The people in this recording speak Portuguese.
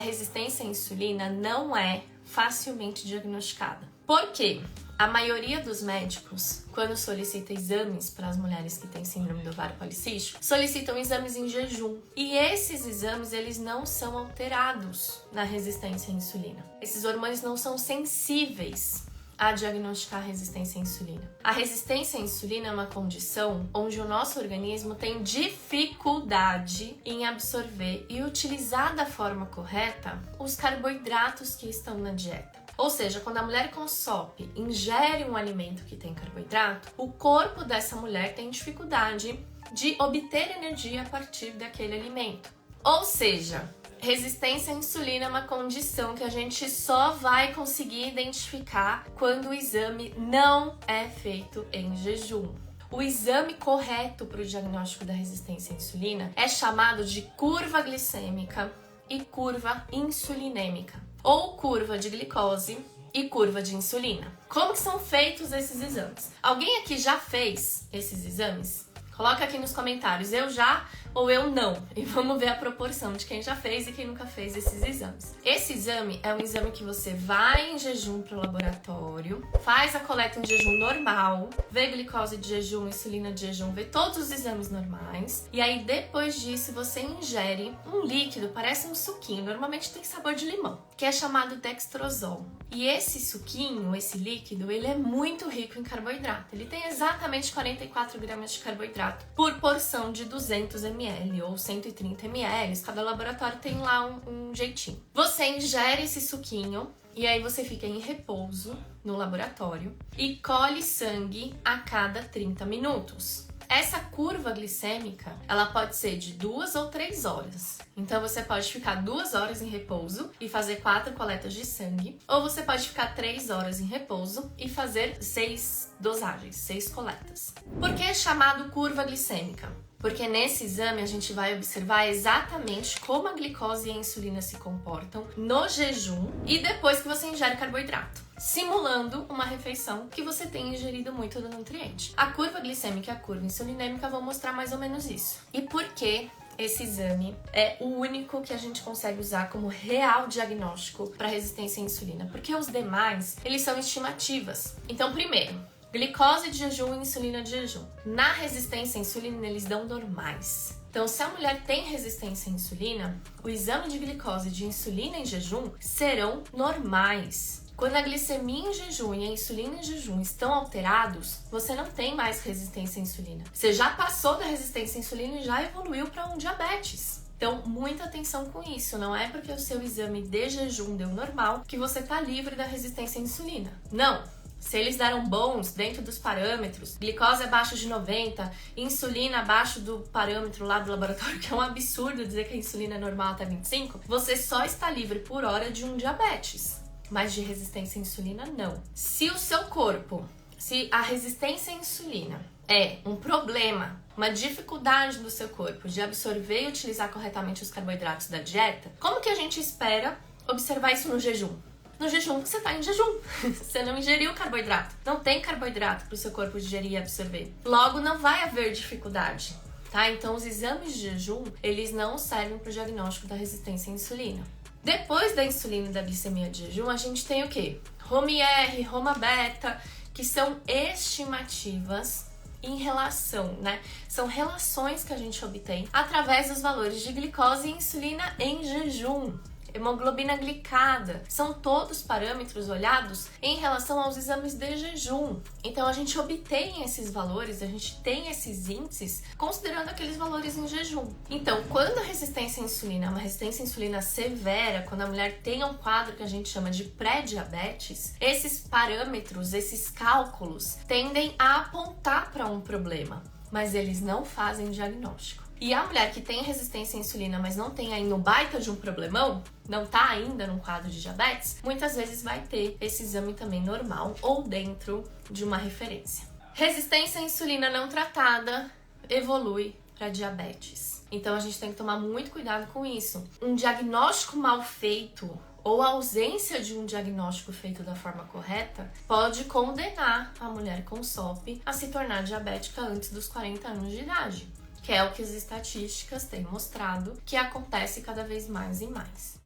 A resistência à insulina não é facilmente diagnosticada. Por quê? A maioria dos médicos, quando solicita exames para as mulheres que têm síndrome do ovário policístico, solicitam exames em jejum. E esses exames, eles não são alterados na resistência à insulina. Esses hormônios não são sensíveis a diagnosticar a resistência à insulina. A resistência à insulina é uma condição onde o nosso organismo tem dificuldade em absorver e utilizar da forma correta os carboidratos que estão na dieta. Ou seja, quando a mulher com SOP ingere um alimento que tem carboidrato, o corpo dessa mulher tem dificuldade de obter energia a partir daquele alimento. Ou seja, resistência à insulina é uma condição que a gente só vai conseguir identificar quando o exame não é feito em jejum. O exame correto para o diagnóstico da resistência à insulina é chamado de curva glicêmica e curva insulinêmica, ou curva de glicose e curva de insulina. Como que são feitos esses exames? Alguém aqui já fez esses exames? Coloca aqui nos comentários, eu já ou eu não. E vamos ver a proporção de quem já fez e quem nunca fez esses exames. Esse exame é um exame que você vai em jejum para o laboratório, faz a coleta em jejum normal, vê glicose de jejum, insulina de jejum, vê todos os exames normais. E aí depois disso você ingere um líquido, parece um suquinho, normalmente tem sabor de limão, que é chamado dextrosol. E esse suquinho, esse líquido, ele é muito rico em carboidrato. Ele tem exatamente 44 gramas de carboidrato por porção de 200 ml ou 130 ml. Cada laboratório tem lá um jeitinho. Você ingere esse suquinho e aí você fica em repouso no laboratório e colhe sangue a cada 30 minutos. Essa curva glicêmica, ela pode ser de 2 ou 3 horas. Então você pode ficar 2 horas em repouso e fazer 4 coletas de sangue, ou você pode ficar 3 horas em repouso e fazer 6 dosagens, 6 coletas. Por que é chamado curva glicêmica? Porque nesse exame a gente vai observar exatamente como a glicose e a insulina se comportam no jejum e depois que você ingere carboidrato, simulando uma refeição que você tem ingerido muito do nutriente. A curva glicêmica e a curva insulinêmica vão mostrar mais ou menos isso. E por que esse exame é o único que a gente consegue usar como real diagnóstico para resistência à insulina? Porque os demais, eles são estimativas. Então, primeiro, glicose de jejum e insulina de jejum. Na resistência à insulina, eles dão normais. Então, se a mulher tem resistência à insulina, o exame de glicose e de insulina em jejum serão normais. Quando a glicemia em jejum e a insulina em jejum estão alterados, você não tem mais resistência à insulina. Você já passou da resistência à insulina e já evoluiu para um diabetes. Então, muita atenção com isso. Não é porque o seu exame de jejum deu normal que você está livre da resistência à insulina. Não! Se eles deram bons dentro dos parâmetros, glicose abaixo de 90, insulina abaixo do parâmetro lá do laboratório, que é um absurdo dizer que a insulina é normal até 25, você só está livre por hora de um diabetes, mas de resistência à insulina não. Se o seu corpo, se a resistência à insulina é um problema, uma dificuldade do seu corpo de absorver e utilizar corretamente os carboidratos da dieta, como que a gente espera observar isso no jejum? No jejum, você está em jejum. Você não ingeriu carboidrato. Não tem carboidrato para o seu corpo digerir e absorver. Logo, não vai haver dificuldade, tá? Então, os exames de jejum, eles não servem para o diagnóstico da resistência à insulina. Depois da insulina e da glicemia de jejum, a gente tem o quê? ROMI-R, ROMA-beta, que são estimativas em relação, né? São relações que a gente obtém através dos valores de glicose e insulina em jejum. Hemoglobina glicada, são todos parâmetros olhados em relação aos exames de jejum. Então a gente obtém esses valores, a gente tem esses índices considerando aqueles valores em jejum. Então, quando a resistência à insulina é uma resistência à insulina severa, quando a mulher tem um quadro que a gente chama de pré-diabetes, esses parâmetros, esses cálculos tendem a apontar para um problema, mas eles não fazem diagnóstico. E a mulher que tem resistência à insulina, mas não tem ainda um baita de um problemão, não tá ainda num quadro de diabetes, muitas vezes vai ter esse exame também normal ou dentro de uma referência. Resistência à insulina não tratada evolui para diabetes. Então a gente tem que tomar muito cuidado com isso. Um diagnóstico mal feito ou a ausência de um diagnóstico feito da forma correta pode condenar a mulher com SOP a se tornar diabética antes dos 40 anos de idade, que é o que as estatísticas têm mostrado que acontece cada vez mais e mais.